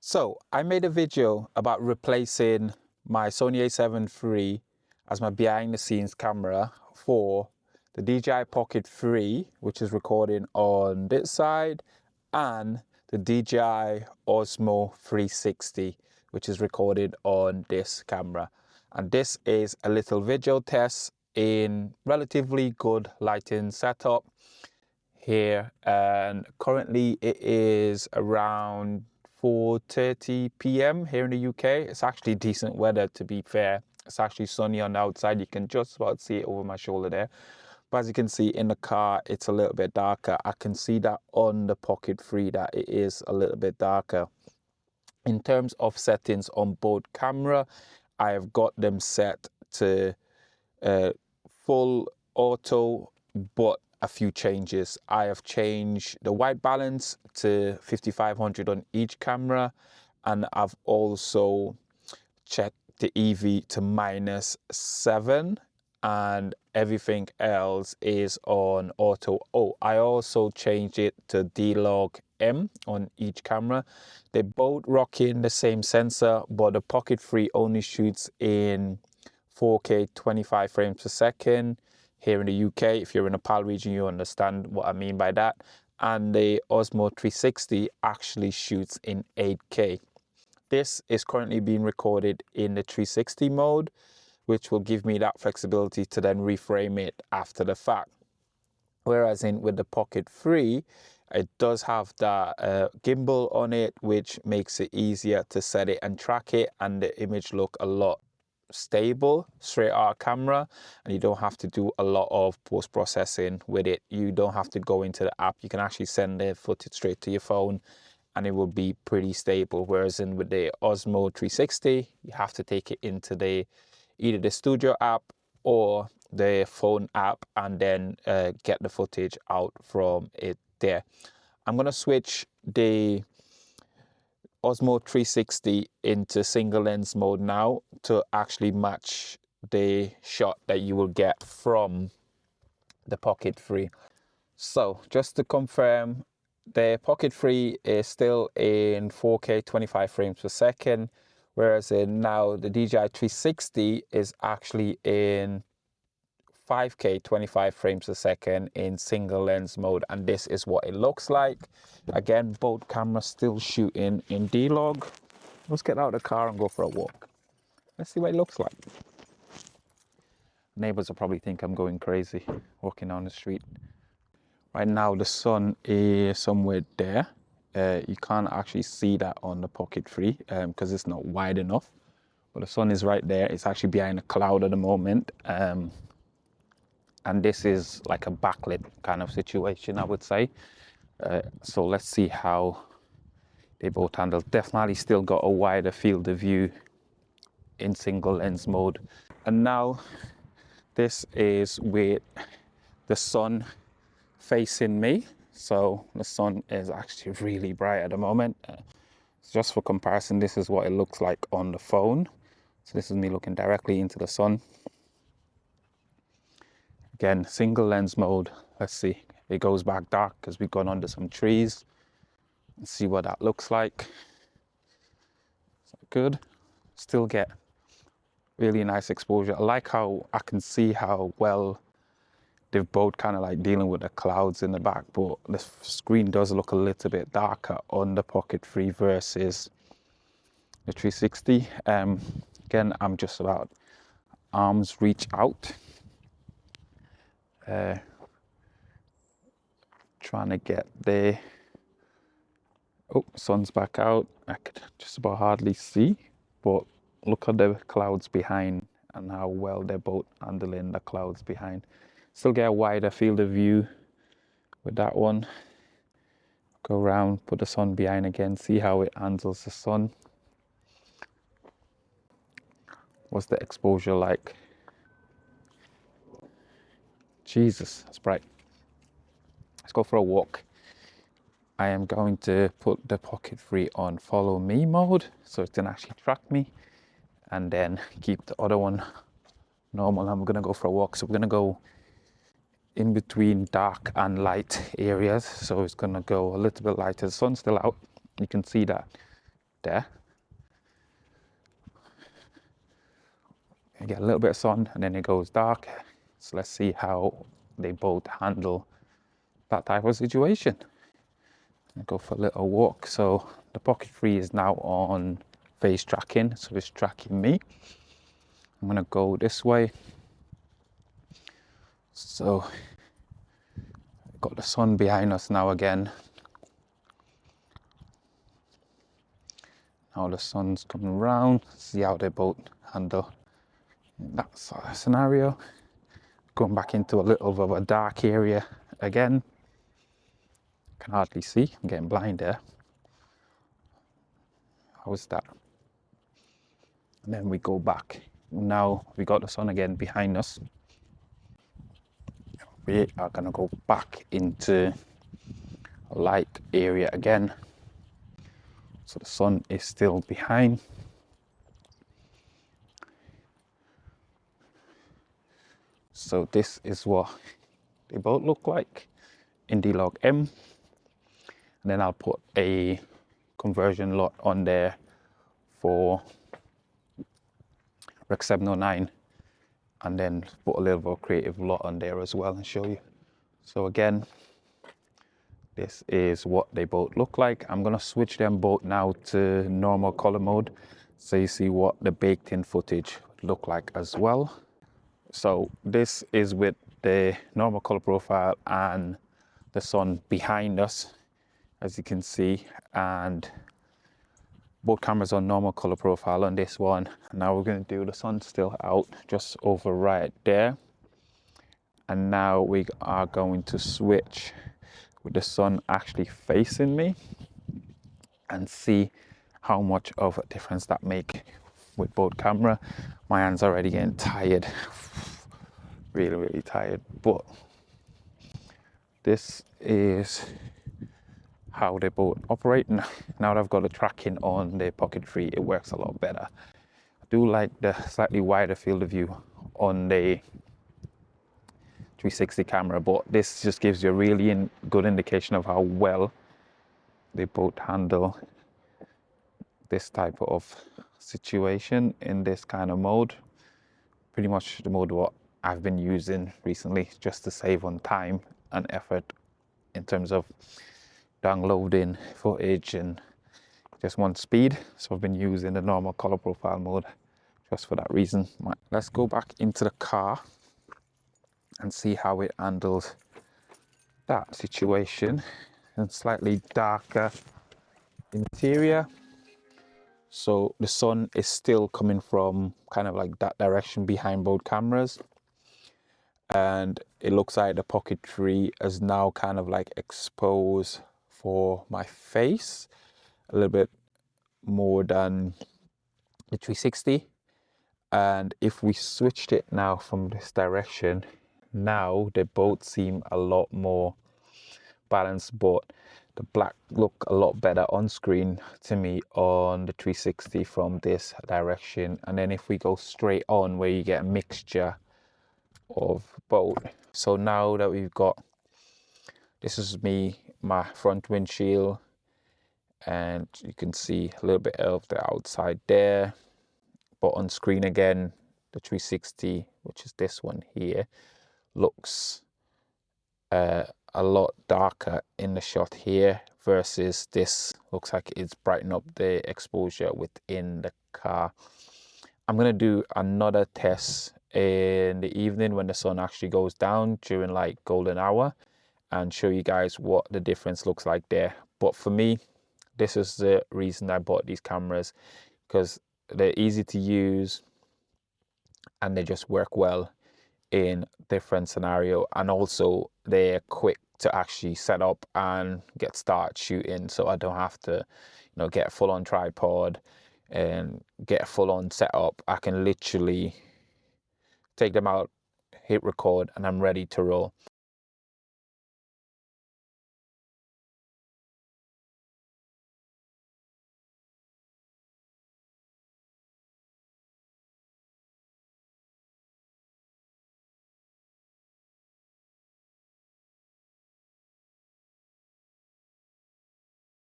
So I made a video about replacing my Sony a7 III as my behind the scenes camera for the DJI Pocket 3, which is recording on this side, and the DJI Osmo 360, which is recorded on this camera. And this is a little video test in relatively good lighting setup here, and currently it is around 4:30 p.m. here in the UK. It's actually decent weather, to be fair. It's actually sunny on the outside. You can just about see it over my shoulder there. But as you can see in the car, it's a little bit darker. I can see that on the Pocket 3 that it is a little bit darker. In terms of settings on both camera, I have got them set to full auto, but a few changes. I have changed the white balance to 5500 on each camera, and I've also checked the EV to -7, and everything else is on auto. Oh, I also changed it to D-Log M on each camera. They both rock in the same sensor, but the Pocket 3 only shoots in 4K 25 frames per second. Here in the UK, if you're in a PAL region, you understand what I mean by that. And the Osmo 360 actually shoots in 8K. This is currently being recorded in the 360 mode, which will give me that flexibility to then reframe it after the fact. Whereas with the Pocket 3, it does have that gimbal on it, which makes it easier to set it and track it, and the image look a lot stable straight out of camera, and you don't have to do a lot of post-processing with it. You don't have to go into the app. You can actually send the footage straight to your phone and it will be pretty stable. Whereas with the Osmo 360, you have to take it into either the studio app or the phone app and then get the footage out from it there. I'm going to switch the Osmo 360 into single lens mode now to actually match the shot that you will get from the Pocket 3. So just to confirm, the Pocket 3 is still in 4K 25 frames per second, whereas now the DJI 360 is actually in 5K 25 frames a second in single lens mode, and this is what it looks like. Again, both cameras still shooting in D-Log. Let's get out of the car and go for a walk. Let's see what it looks like. Neighbors will probably think I'm going crazy walking down the street. Right now the sun is somewhere there. You can't actually see that on the Pocket 3 because it's not wide enough, but the sun is right there. It's actually behind a cloud at the moment. And this is like a backlit kind of situation, I would say. So let's see how they both handle. Definitely still got a wider field of view in single lens mode. And now this is with the sun facing me. So the sun is actually really bright at the moment. Just for comparison, this is what it looks like on the phone. So this is me looking directly into the sun. Again, single lens mode. Let's see. It goes back dark because we've gone under some trees. Let's see what that looks like. Is that good? Still get really nice exposure. I like how I can see how well they've both kind of like dealing with the clouds in the back, but the screen does look a little bit darker on the Pocket 3 versus the 360. Again, I'm just about arm's reach out. Trying to get the sun's back out. I could just about hardly see, but look at the clouds behind and how well they're both handling the clouds behind. Still get a wider field of view with that one. Go around, put the sun behind again, see how it handles the sun. What's the exposure like? Jesus, that's bright. Let's go for a walk. I am going to put the Pocket 3 on follow me mode so it can actually track me, and then keep the other one normal. I'm gonna go for a walk. So we're gonna go in between dark and light areas. So it's gonna go a little bit lighter. The sun's still out. You can see that there. You get a little bit of sun and then it goes dark. So let's see how they both handle that type of situation. I'll go for a little walk. So the Pocket 3 is now on face tracking, so it's tracking me. I'm gonna go this way. So got the sun behind us now again. Now the sun's coming around. See how they both handle that sort of scenario. Going back into a little bit of a dark area again. Can hardly see. I'm getting blind there. How is that? And then we go back. Now we got the sun again behind us. We are gonna go back into a light area again. So the sun is still behind. So this is what they both look like in D-Log M. And then I'll put a conversion lot on there for Rec 709, and then put a little bit of creative lot on there as well and show you. So again, this is what they both look like. I'm gonna switch them both now to normal color mode so you see what the baked in footage look like as well. So this is with the normal color profile and the sun behind us, as you can see, and both cameras on normal color profile on this one. Now we're going to do the sun still out just over right there, and now we are going to switch with the sun actually facing me and see how much of a difference that make with both camera. My hands are already getting tired, really tired, but this is how they both operate. Now that I've got the tracking on the Pocket 3, it works a lot better. I do like the slightly wider field of view on the 360 camera, but this just gives you a really good indication of how well they both handle this type of situation in this kind of mode. Pretty much the mode what I've been using recently just to save on time and effort in terms of downloading footage and just want speed. So I've been using the normal color profile mode just for that reason. Let's go back into the car and see how it handles that situation. And slightly darker interior. So the sun is still coming from kind of like that direction behind both cameras. And it looks like the Pocket 3 is now kind of like exposed for my face a little bit more than the 360. And if we switched it now from this direction, now they both seem a lot more balanced, but the black look a lot better on screen to me on the 360 from this direction. And then if we go straight on, where you get a mixture of both. So now that we've got, this is me, my front windshield, and you can see a little bit of the outside there, but on screen again, the 360, which is this one here, looks a lot darker in the shot here versus this. Looks like it's brightened up the exposure within the car. I'm gonna do another test in the evening when the sun actually goes down during like golden hour and show you guys what the difference looks like there. But for me, this is the reason I bought these cameras, because they're easy to use and they just work well in different scenario, and also they're quick to actually set up and get started shooting, so I don't have to, get a full-on tripod and get a full-on setup. I can literally take them out, hit record, and I'm ready to roll.